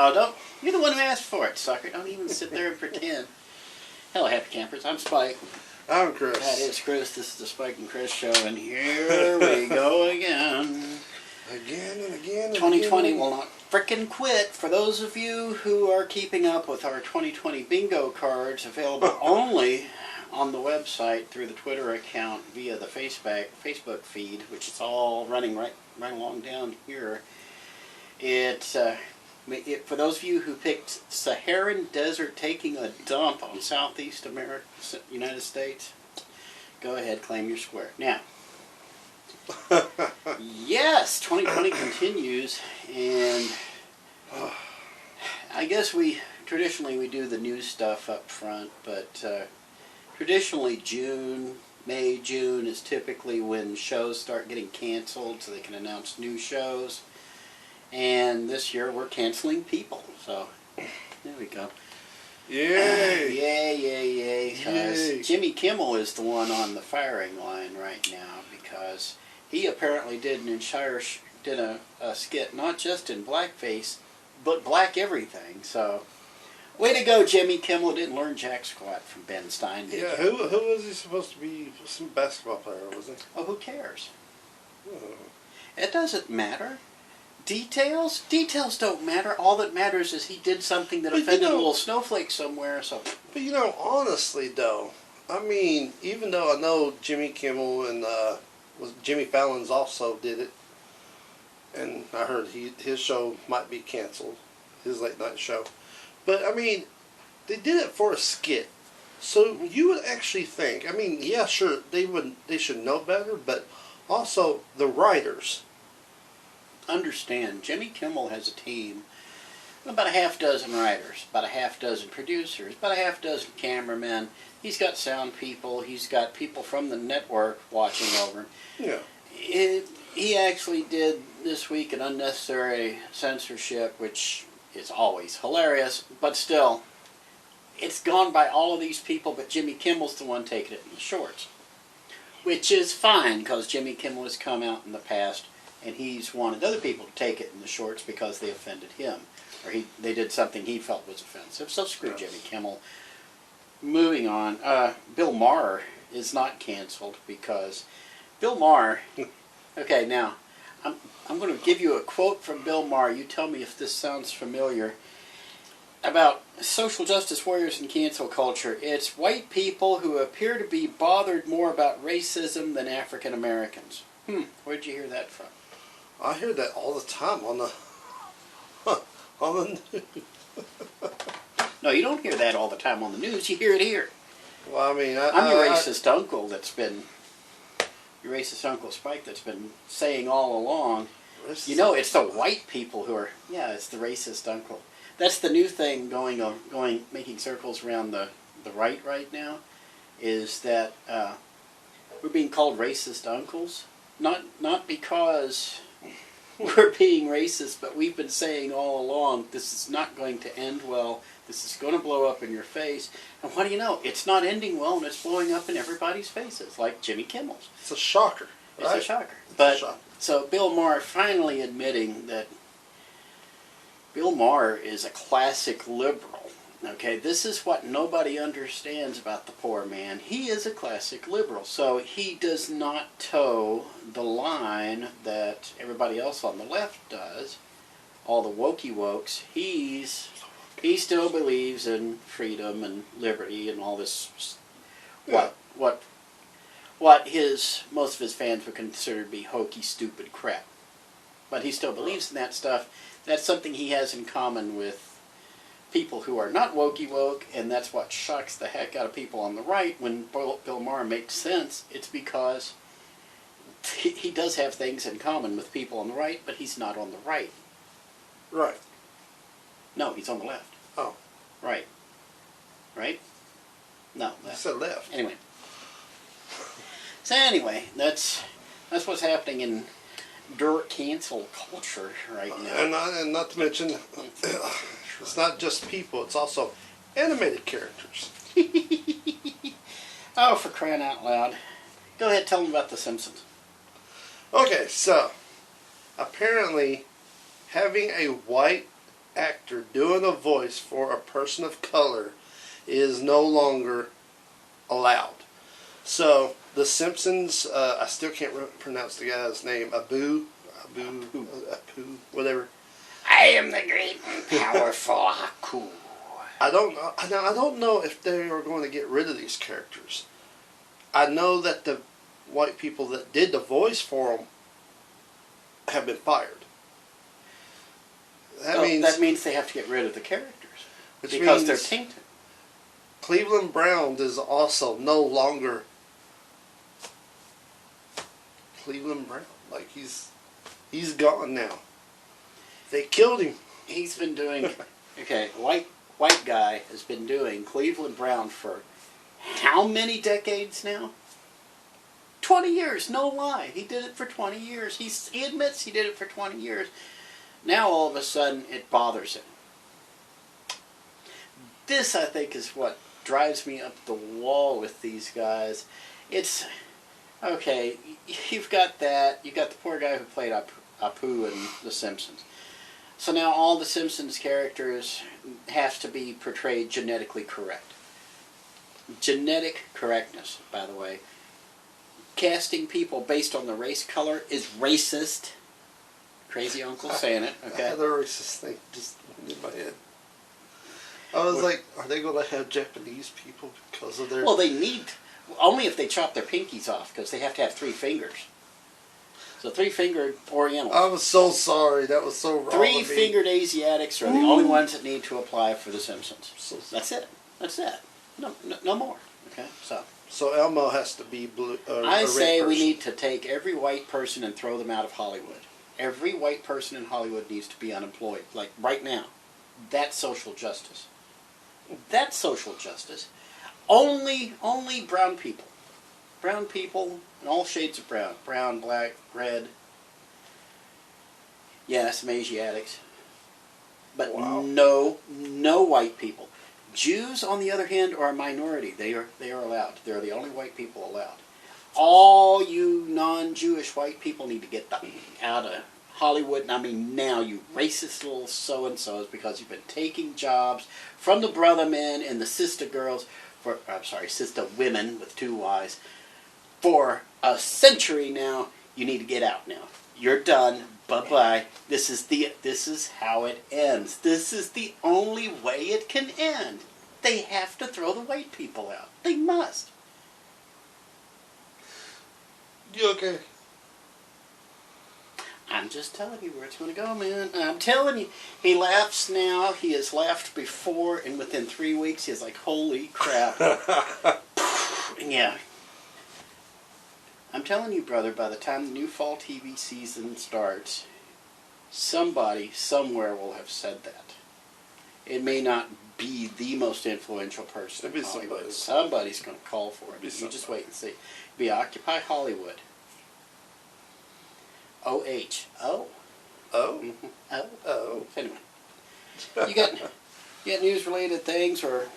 Oh, don't. You're the one who asked for it, sucker. Don't even sit there and pretend. Hello, happy campers. I'm Spike. I'm Chris. That is Chris. This is the Spike and Chris show, and here we go again. Again and again and 2020 again. will not frickin' quit. For those of you who are keeping up with our 2020 bingo cards, available only on the website through the Twitter account via the Facebook feed, which is all running right along down here. For those of you who picked Saharan Desert taking a dump on Southeast America, United States, go ahead, claim your square. Now, yes, 2020 continues, and I guess traditionally we do the news stuff up front, but traditionally May, June is typically when shows start getting canceled so they can announce new shows. And this year we're canceling People, so there we go. Yay! Yay! Because Jimmy Kimmel is the one on the firing line right now because he apparently did a skit not just in blackface, but black everything. So, way to go, Jimmy Kimmel! Didn't learn jack squat from Ben Stein, did Yeah, you? who was he supposed to be? Some basketball player, was he? Oh, who cares? Oh. It doesn't matter. Details don't matter. All that matters is he did something that offended a little snowflake somewhere. So, but honestly, though, I mean, even though I know Jimmy Kimmel and Jimmy Fallon's also did it, and I heard his show might be canceled, his late night show. But I mean, they did it for a skit, so you would actually think. I mean, yeah, sure, they should know better, but also the writers. Understand, Jimmy Kimmel has a team, about a half dozen writers, about a half dozen producers, about a half dozen cameramen. He's got sound people. He's got people from the network watching over him. Yeah. He actually did this week an unnecessary censorship, which is always hilarious, but still, it's gone by all of these people, but Jimmy Kimmel's the one taking it in the shorts, which is fine because Jimmy Kimmel has come out in the past and he's wanted other people to take it in the shorts because they offended him, or they did something he felt was offensive. So screw Jimmy Kimmel. Moving on, Bill Maher is not canceled because Bill Maher. Okay, now I'm going to give you a quote from Bill Maher. You tell me if this sounds familiar. About social justice warriors and cancel culture. It's white people who appear to be bothered more about racism than African Americans. Where'd you hear that from? I hear that all the time on the news. No, you don't hear that all the time on the news. You hear it here. Well, I mean, I'm your racist uncle your racist Uncle Spike that's been saying all along. You know, it's the white people who are, it's the racist uncle. That's the new thing making circles around the right now, is that we're being called racist uncles. Not because we're being racist, but we've been saying all along, this is not going to end well. This is going to blow up in your face. And what do you know? It's not ending well, and it's blowing up in everybody's faces, like Jimmy Kimmel's. It's a shocker. It's right? a shocker. It's a shocker. So Bill Maher finally admitting that Bill Maher is a classic liberal. Okay, this is what nobody understands about the poor man. He is a classic liberal, so he does not toe the line that everybody else on the left does. All the wokey wokes. He still believes in freedom and liberty and all this. Yeah. What most of his fans would consider to be hokey, stupid crap. But he still believes in that stuff. That's something he has in common with people who are not wokey woke, and that's what shocks the heck out of people on the right when Bill Maher makes sense. It's because he does have things in common with people on the right, but he's not on the right. Right. No, he's on the left. Oh. Right. Right? No, left. You said left. Anyway. So anyway, that's what's happening in dirt cancel culture right now. And not to mention, it's not just people, it's also animated characters. Oh, for crying out loud. Go ahead, tell them about The Simpsons. Okay, so apparently having a white actor doing a voice for a person of color is no longer allowed. So, The Simpsons, I still can't pronounce the guy's name, Apu, whatever. I am the great and powerful Haku. I don't know if they are going to get rid of these characters. I know that the white people that did the voice for them have been fired. That means they have to get rid of the characters because they're tainted. Cleveland Brown is also no longer Cleveland Brown. Like he's gone now. They killed him. He's been doing white guy has been doing Cleveland Brown for how many decades now? 20 years, no lie. He did it for 20 years. He admits he did it for 20 years. Now all of a sudden it bothers him. This, I think, is what drives me up the wall with these guys. It's, okay, you've got that. You've got the poor guy who played Apu in The Simpsons. So now all the Simpsons characters have to be portrayed genetically correct. Genetic correctness, by the way. Casting people based on the race color is racist. Crazy uncle saying it, okay? I had a racist thing just in my head. I was like, are they going to have Japanese people because of their... Well, they need... Only if they chop their pinkies off, because they have to have 3 fingers. So 3-fingered Orientals. I was so sorry. That was so wrong. 3-fingered Asiatics are the only ones that need to apply for The Simpsons. That's it. That's it. No more. Okay, So Elmo has to be blue. I say we need to take every white person and throw them out of Hollywood. Every white person in Hollywood needs to be unemployed, like right now. That's social justice. That's social justice. Only brown people. Brown people in all shades of brown. Brown, black, red. Yeah, some Asiatics. But wow. No white people. Jews, on the other hand, are a minority. They are allowed. They're the only white people allowed. All you non-Jewish white people need to get out of Hollywood. And I mean now, you racist little so-and-sos, because you've been taking jobs from the brother men and the sister girls, sister women with 2 Y's, for a century now. You need to get out now. You're done. Bye-bye. This is how it ends. This is the only way it can end. They have to throw the white people out. They must. You okay? I'm just telling you where it's going to go, man. I'm telling you. He laughs now. He has laughed before, and within 3 weeks, he's like, holy crap. Yeah. I'm telling you, brother, by the time the new fall TV season starts, somebody, somewhere will have said that. It may not be the most influential person in Hollywood. Somebody's going to call for it. You just wait and see. Be Occupy Hollywood. O-H. Oh. Oh? Mm-hmm. Oh. Oh. Anyway. You got news-related things, or...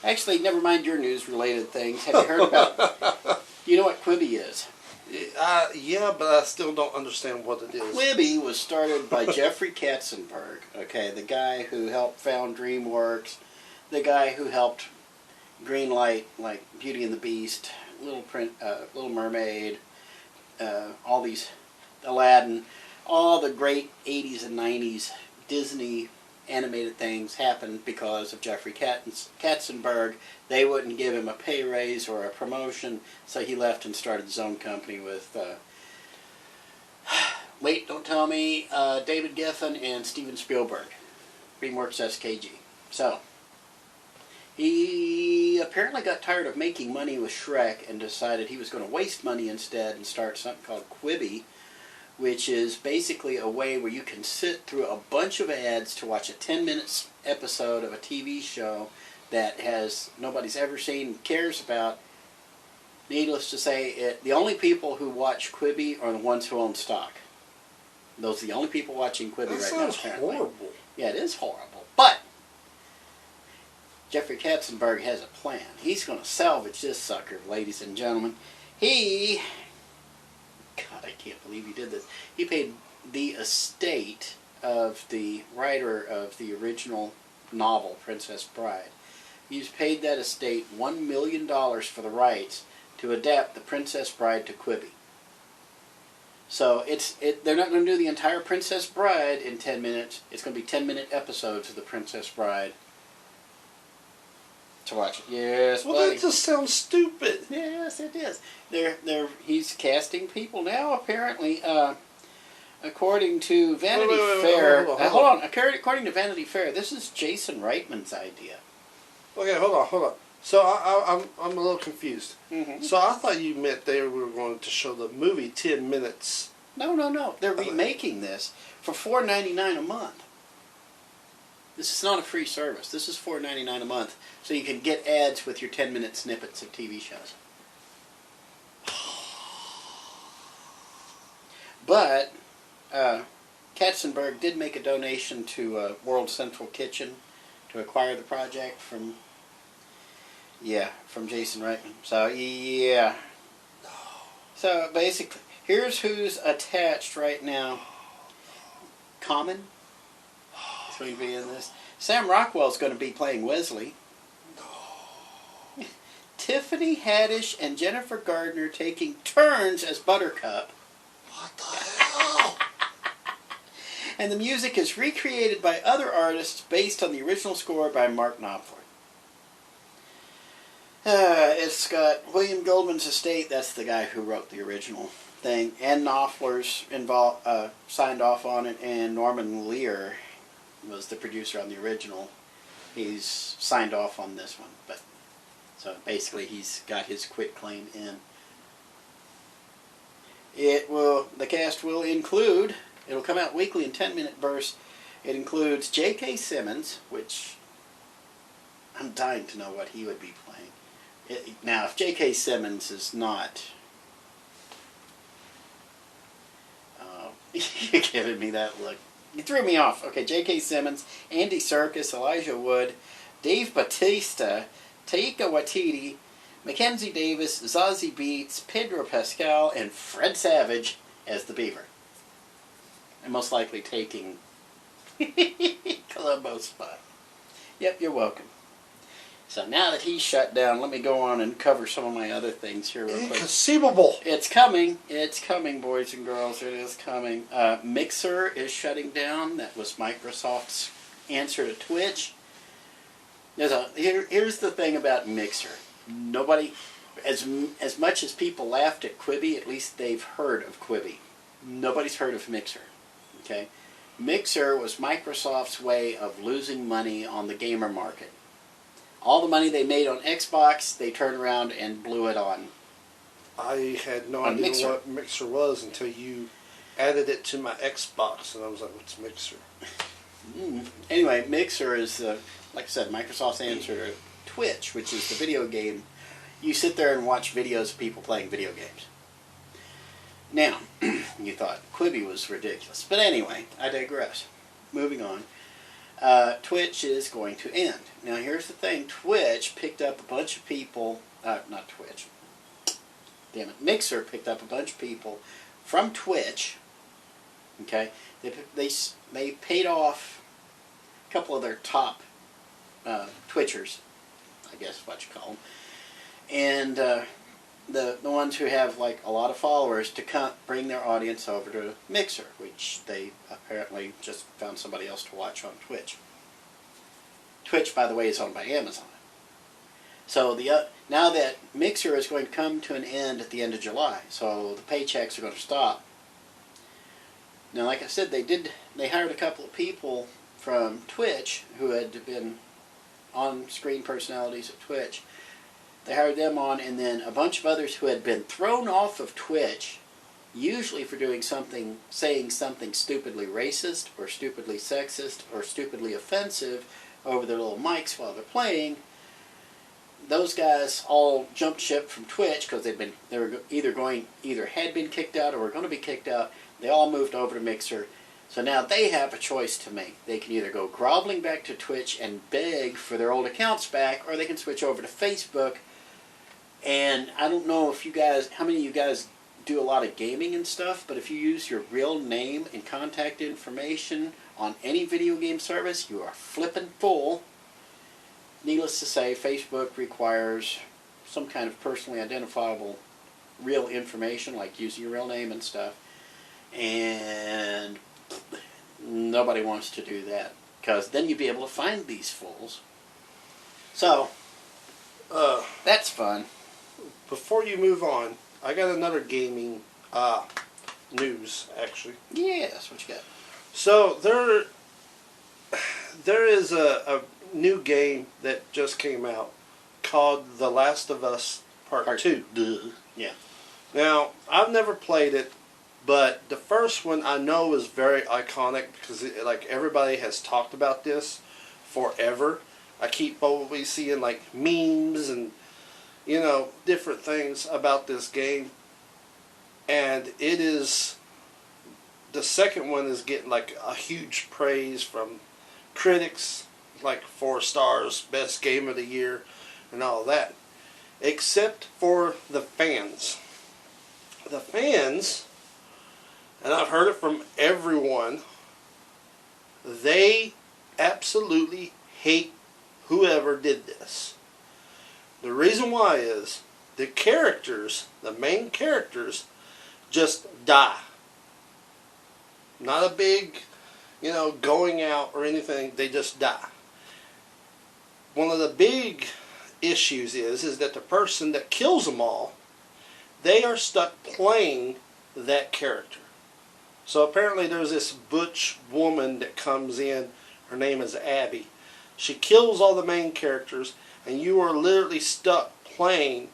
Actually, never mind your news-related things. Have you heard about... You know what Quibi is? Yeah, but I still don't understand what it is. Quibi was started by Jeffrey Katzenberg, okay, the guy who helped found DreamWorks, the guy who helped greenlight like Beauty and the Beast, Little Mermaid, all these, Aladdin, all the great 80s and 90s Disney animated things happened because of Jeffrey Katzenberg. They wouldn't give him a pay raise or a promotion, so he left and started his own company with, wait, don't tell me, David Geffen and Steven Spielberg. DreamWorks SKG. So, he apparently got tired of making money with Shrek and decided he was going to waste money instead and start something called Quibi, which is basically a way where you can sit through a bunch of ads to watch a 10-minute episode of a TV show that nobody's ever seen, cares about. Needless to say, the only people who watch Quibi are the ones who own stock. Those are the only people watching Quibi right now, apparently. Horrible. Yeah, it is horrible. But Jeffrey Katzenberg has a plan. He's going to salvage this sucker, ladies and gentlemen. God, I can't believe he did this. He paid the estate of the writer of the original novel, Princess Bride. He's paid that estate $1 million for the rights to adapt the Princess Bride to Quibi. So they're not going to do the entire Princess Bride in 10 minutes. It's going to be 10-minute episodes of the Princess Bride to watch it. Yes, well, buddy. that just sounds stupid. Yes, it is. He's casting people now, apparently. According to Vanity Fair... Hold on. According to Vanity Fair, this is Jason Reitman's idea. Okay, hold on. So I'm a little confused. Mm-hmm. So I thought you meant they were going to show the movie 10 minutes. No. They're remaking this for $4.99 a month. This is not a free service. This is $4.99 a month, so you can get ads with your 10-minute snippets of TV shows. But Katzenberg did make a donation to World Central Kitchen to acquire the project from Jason Reitman. So, yeah. So, basically, here's who's attached right now. Common is going to be in this. Sam Rockwell's going to be playing Wesley. Tiffany Haddish and Jennifer Gardner taking turns as Buttercup. What the hell? And the music is recreated by other artists based on the original score by Mark Knopfler. It's got William Goldman's estate, that's the guy who wrote the original thing, and Knopfler's signed off on it, and Norman Lear was the producer on the original. He's signed off on this one, but so basically he's got his quit claim in. The cast will include, it'll come out weekly in 10-minute bursts. It includes J.K. Simmons, which I'm dying to know what he would be playing. Now, if J.K. Simmons is not... you're giving me that look. You threw me off. Okay, J.K. Simmons, Andy Serkis, Elijah Wood, Dave Bautista, Taika Waititi, Mackenzie Davis, Zazie Beetz, Pedro Pascal, and Fred Savage as the Beaver. And most likely taking Columbo's spot. Yep, you're welcome. So now that he's shut down, let me go on and cover some of my other things here real quick. Inconceivable. It's coming. It's coming, boys and girls. It is coming. Mixer is shutting down. That was Microsoft's answer to Twitch. Here's the thing about Mixer. Nobody, as much as people laughed at Quibi, at least they've heard of Quibi. Nobody's heard of Mixer. Okay? Mixer was Microsoft's way of losing money on the gamer market. All the money they made on Xbox, they turned around and blew it on. I had no idea what Mixer was until you added it to my Xbox, and I was like, what's Mixer? Anyway, Mixer is, like I said, Microsoft's answer to Twitch, which is the video game. You sit there and watch videos of people playing video games. Now, you thought Quibi was ridiculous. But anyway, I digress. Moving on. Twitch is going to end. Now here's the thing. Twitch picked up a bunch of people, not Twitch, damn it, Mixer picked up a bunch of people from Twitch, okay? They paid off a couple of their top Twitchers, I guess is what you call them, and the ones who have like a lot of followers to bring their audience over to Mixer, which they apparently just found somebody else to watch on Twitch. Twitch, by the way, is owned by Amazon. So now that Mixer is going to come to an end at the end of July, so the paychecks are going to stop. Now, like I said, they hired a couple of people from Twitch who had been on-screen personalities at Twitch. They hired them on, and then a bunch of others who had been thrown off of Twitch, usually for doing something, saying something stupidly racist, or stupidly sexist, or stupidly offensive over their little mics while they're playing. Those guys all jumped ship from Twitch because they were either had been kicked out or were going to be kicked out. They all moved over to Mixer. So now they have a choice to make. They can either go groveling back to Twitch and beg for their old accounts back, or they can switch over to Facebook. And I don't know if how many of you guys do a lot of gaming and stuff, but if you use your real name and contact information on any video game service, you are flippin' full. Needless to say, Facebook requires some kind of personally identifiable real information, like using your real name and stuff, and nobody wants to do that, because then you'd be able to find these fools. So, that's fun. Before you move on, I got another gaming news, actually. Yes, what you got? So there is a new game that just came out called The Last of Us Part 2. Duh. Yeah. Now, I've never played it, but the first one I know is very iconic because like everybody has talked about this forever. I keep always seeing like memes and different things about this game, and it is, the second one is getting like a huge praise from critics, like 4 stars, best game of the year and all that, except for the fans. The fans, and I've heard it from everyone, they absolutely hate whoever did this. The reason why is the characters, the main characters, just die. Not a big, going out or anything. They just die. One of the big issues is that the person that kills them all, they are stuck playing that character. So apparently there's this butch woman that comes in. Her name is Abby. She kills all the main characters, and you are literally stuck playing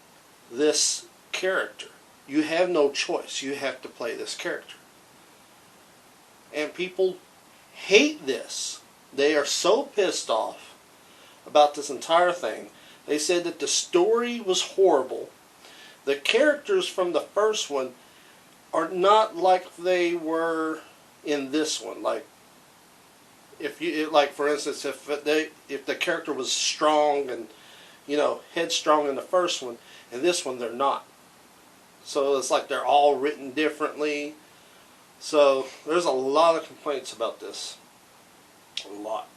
this character. You have no choice. You have to play this character. And people hate this. They are so pissed off about this entire thing. They said that the story was horrible. The characters from the first one are not like they were in this one. Like, for instance, if the character was strong and headstrong in the first one, in this one they're not. So it's like they're all written differently. So there's a lot of complaints about this. A lot.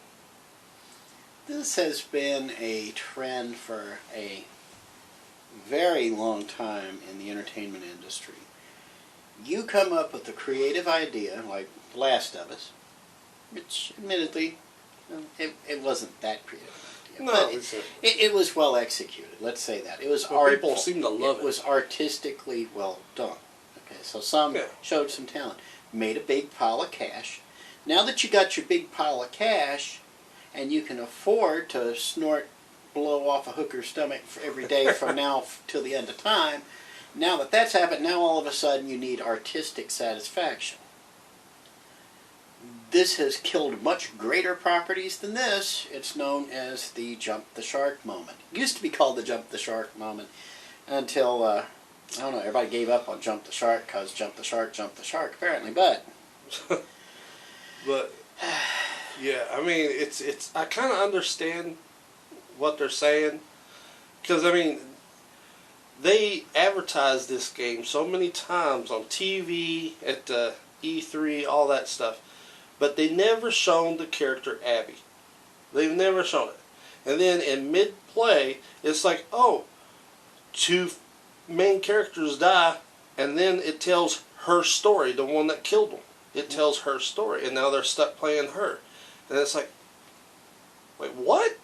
This has been a trend for a very long time in the entertainment industry. You come up with a creative idea, like The Last of Us, which admittedly, it wasn't that creative. No, but it was well executed. Let's say that it was people seem to love it. It was artistically well done. Okay, so some showed some talent, made a big pile of cash. Now that you got your big pile of cash, and you can afford to blow off a hooker's stomach for every day from now till the end of time. Now that that's happened, now all of a sudden you need artistic satisfaction. This has killed much greater properties than this. It's known as the jump the shark moment. It used to be called the jump the shark moment until, I don't know, everybody gave up on jump the shark because jump the shark apparently, but... But, yeah, I mean, it's I kind of understand what they're saying, because, I mean, they advertise this game so many times on TV, at the E3, all that stuff, but they never shown the character Abby. They've never shown it. And then in mid-play, it's like, oh, 2 main characters die, and then it tells her story, the one that killed them. It tells her story, and now they're stuck playing her. And it's like, wait, what?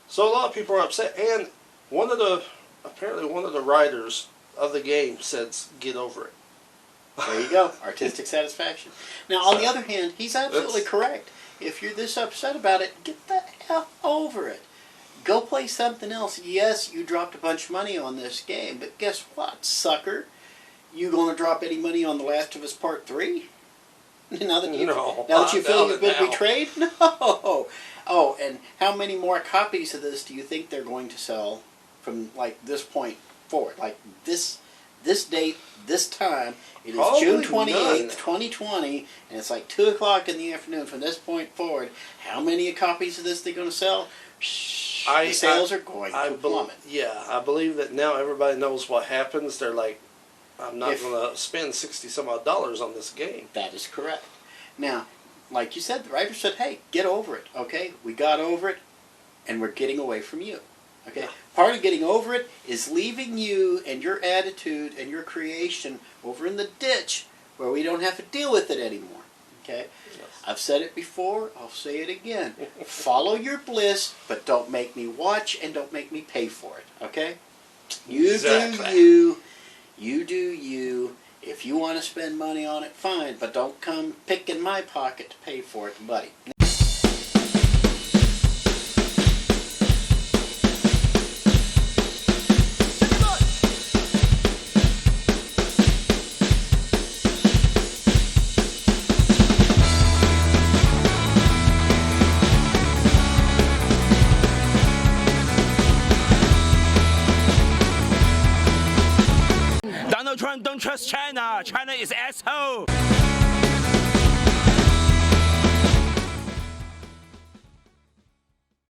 So a lot of people are upset, and apparently one of the writers of the game says, get over it. There you go, artistic satisfaction. Now, on the other hand, he's absolutely correct. If you're this upset about it, get the hell over it. Go play something else. Yes, you dropped a bunch of money on this game, but guess what, sucker? You going to drop any money on The Last of Us Part 3? Now that you feel you've been betrayed? No. Oh, and how many more copies of this do you think they're going to sell from like this point forward? Like this date, this time, it is Probably June 28th, none. 2020, and it's like 2 o'clock in the afternoon from this point forward. How many copies of this they're going to sell? The sales are going to plummet. Yeah, I believe that now everybody knows what happens. They're like, I'm not If- going to spend $60 some odd on this game. That is correct. Now, like you said, the writer said, hey, get over it, okay? We got over it, and we're getting away from you, okay? Part of getting over it is leaving you and your attitude and your creation over in the ditch where we don't have to deal with it anymore, okay? Yes. I've said it before, I'll say it again. Follow your bliss, but don't make me watch and don't make me pay for it, okay? You Exactly. do you. You do you. If you want to spend money on it, fine, but don't come picking my pocket to pay for it, buddy. Donald Trump don't trust China. China is asshole.